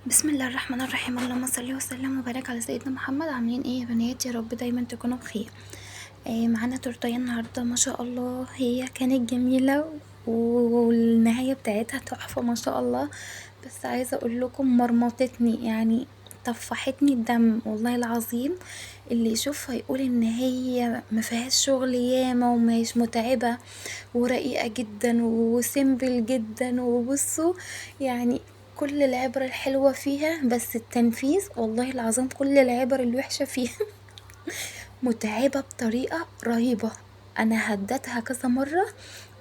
بسم الله الرحمن الرحيم. اللهم صل وسلم وبارك على سيدنا محمد. عاملين ايه يا بنات؟ يا رب دايما تكونوا بخير. معانا تورتيه النهارده ما شاء الله، هي كانت جميله والنهايه بتاعتها تحفه ما شاء الله. بس عايزه اقول لكم مرمطتني، يعني طفحتني الدم والله العظيم. اللي يشوفها يقول ان هي ما فيهاش شغل ياما ومش متعبه ورقيقه جدا وسيمبل جدا. وبصوا يعني كل العبر الحلوة فيها، بس التنفيذ والله العظيم كل العبر الوحشة فيها متعبة بطريقة رهيبة. انا هدتها كذا مرة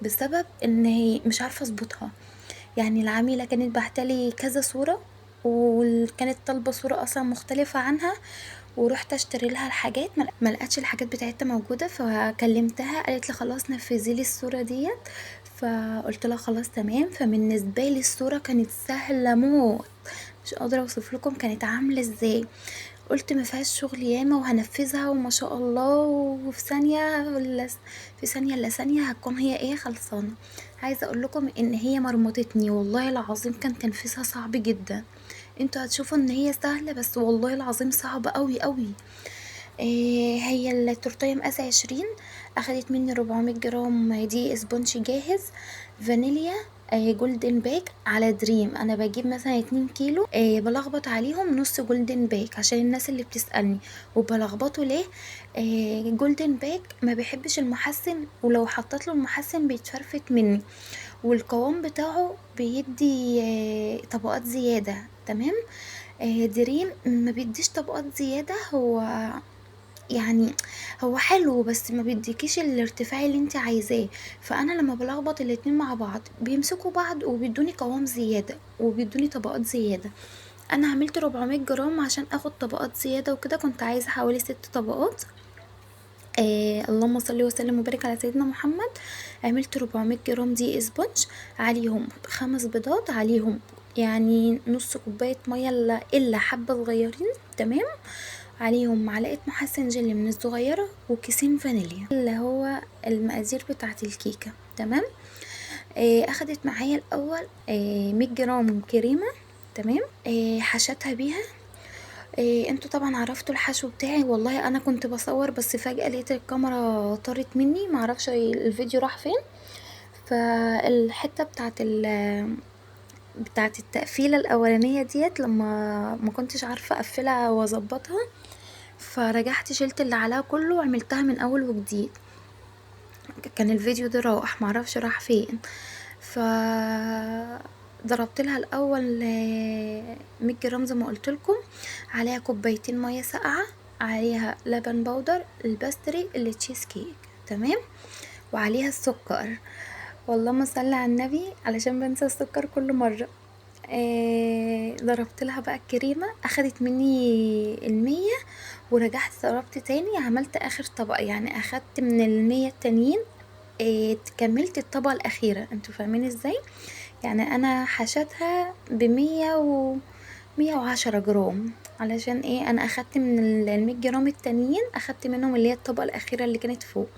بسبب ان هي مش عارفة اظبطها. يعني العميلة كانت بعتلي كذا صورة وكانت طالبة صورة اصلا مختلفة عنها، ورحت اشتري لها الحاجات ما لقتش الحاجات بتاعتها موجودة، فكلمتها قالت لي خلاص نفذي لي الصورة ديت. فقلت لها خلاص تمام. فبالنسبة لي الصورة كانت سهلة موت، مش قادرة اوصف لكم كانت عاملة ازاي. قلت ما فيهاش شغل ياما وهنفذها وما شاء الله، وفي ثانية في ثانية الا ثانية هتكون هي ايه خلصانة. عايزة اقول لكم ان هي مرمطتني والله العظيم، كان تنفيذها صعب جدا. انتوا هتشوفوا ان هي سهلة بس والله العظيم صعبة قوي قوي. هي التورتيه مقاس 20، اخدت مني 400 جرام دي اسبونج جاهز فانيليا جولدن باك على دريم. انا بجيب مثلا 2 كيلو، بلخبط عليهم نص جولدن باك عشان الناس اللي بتسألني. وبلخبطه ليه؟ جولدن باك ما بيحبش المحسن، ولو حطيت له المحسن بيتفرفت مني، والقوام بتاعه بيدي طبقات زيادة. تمام. دريم ما بيديش طبقات زيادة. يعني هو حلو بس ما بيديكيش الارتفاع اللي انت عايزاه. فانا لما بلخبط الاتنين مع بعض بيمسكوا بعض وبيدوني قوام زيادة وبيدوني طبقات زيادة. انا عملت 400 جرام عشان اخد طبقات زيادة وكده، كنت عايزة حوالي 6 طبقات. اللهم صل وسلم وبارك على سيدنا محمد. عملت 400 جرام دي اسبونج، عليهم 5 بيضات، عليهم يعني نص كوباية مية الا حبة صغيرين. تمام. عليهم معلقة محسن جيلي من الصغيرة وكيسين فانيليا اللي هو المقادير بتاعة الكيكة. تمام. اخدت معايا الاول 100 جرام كريمة. تمام. حشتها بيها. انتوا طبعا عرفتوا الحشو بتاعي، والله انا كنت بصور بس فجأة لقيت الكاميرا طارت مني، معرفش الفيديو راح فين. فالحتة بتاعت التقفيلة الاولانية ديت لما ما كنتش عارفة اقفلها واظبطها، فرجعت شلت اللي عليها كله وعملتها من اول وجديد. كان الفيديو ده راح معرفش راح فين. ف ضربت لها الاول 100 جرام زي ما قلت لكم، عليها كوبايتين ميه ساقعه، عليها لبن بودر الباستري اللي تشيز كيك. تمام. وعليها السكر، والله ما صلي على النبي علشان بنسى السكر كل مره. ضربت لها بقى الكريمة، اخدت مني 100، ورجعت ضربت تاني عملت اخر طبقة، يعني اخدت من 100 التانيين. كملت الطبقة الاخيرة. انتوا فاهمين ازاي؟ يعني انا حشتها بمية 110 جرام. علشان ايه؟ انا اخدت من 100 جرام التانيين، اخدت منهم اللي هي الطبقة الاخيرة اللي كانت فوق.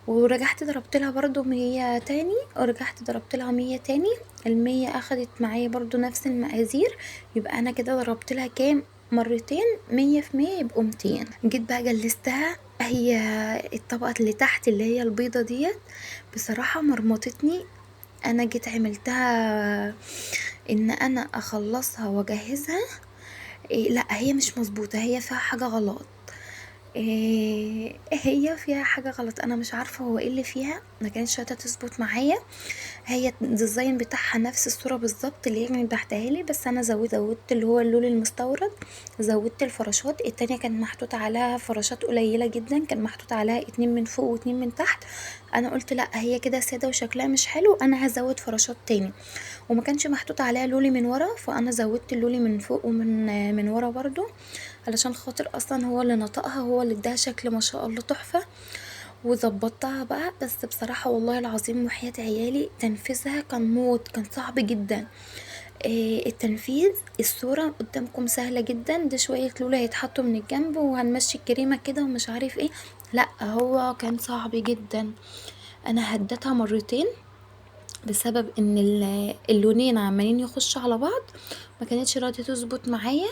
ورجعت ضربت لها برضو 100 تاني، ورجعت ضربت لها 100 تاني. 100 اخدت معايا برضو نفس المقادير، يبقى انا كده ضربت لها كام مرتين؟ 100 في 100 يبقوا 200. جيت بقى جلستها، هي الطبقة اللي تحت اللي هي البيضة ديت بصراحة مرمطتني. انا جيت عملتها ان انا اخلصها واجهزها. إيه لا، هي مش مظبوطة، هي فيها حاجة غلط. هي فيها حاجة غلط، انا مش عارفة هو ايه اللي فيها، ما كانتش هتظبط معايا. هي الديزاين بتاعها نفس الصورة بالظبط اللي هي كانت بعتها لي، بس انا زودت اللي هو اللون المستورد، زودت الفراشات. التانية كان محطوط عليها فراشات قليلة جدا، كان محطوط عليها 2 من فوق و2 من تحت. انا قلت لا هي كده سادة وشكلها مش حلو، انا هزود فراشات تاني. وما كانش محطوط عليها لولي من ورا، فانا زودت اللولي من فوق ومن ورا برضو، علشان خاطر اصلا هو اللي نطقها، هو اللي اداها شكل ما شاء الله تحفة. وظبطتها بقى، بس بصراحة والله العظيم وحياة عيالي تنفيذها كان موت، كان صعب جدا. التنفيذ، الصورة قدامكم سهلة جدا، ده شوية لولا هيتحطوا من الجنب وهنمشي الكريمة كده ومش عارف ايه. لا هو كان صعب جدا. انا هديتها مرتين بسبب ان اللونين عمالين يخشوا على بعض، ما كانتش راضية تظبط معايا.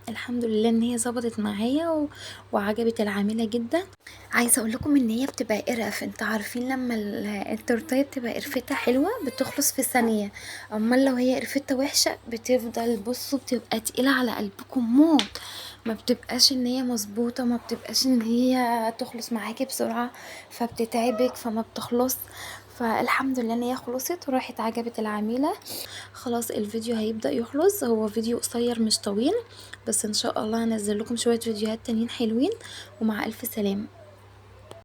الحمد لله ان هي ظبطت معايا وعجبت العاملة جدا. عايزه اقول لكم ان هي بتبقى قرف، انتوا عارفين لما التورتيه بتبقى قرفتها حلوه بتخلص في ثانيه، امال لو هي قرفتها وحشه بتفضل، بصوا بتبقى تقيله على قلبكم موت، ما بتبقاش ان هي مظبوطه، ما بتبقاش ان هي تخلص معاكي بسرعه، فبتتعبك فما بتخلص. فالحمد لله ان هي خلصت وراحت عجبت العميله. خلاص الفيديو هيبدأ يخلص، هو فيديو قصير مش طويل، بس ان شاء الله هنزل لكم شويه فيديوهات تانيين حلوين. ومع الف سلامه.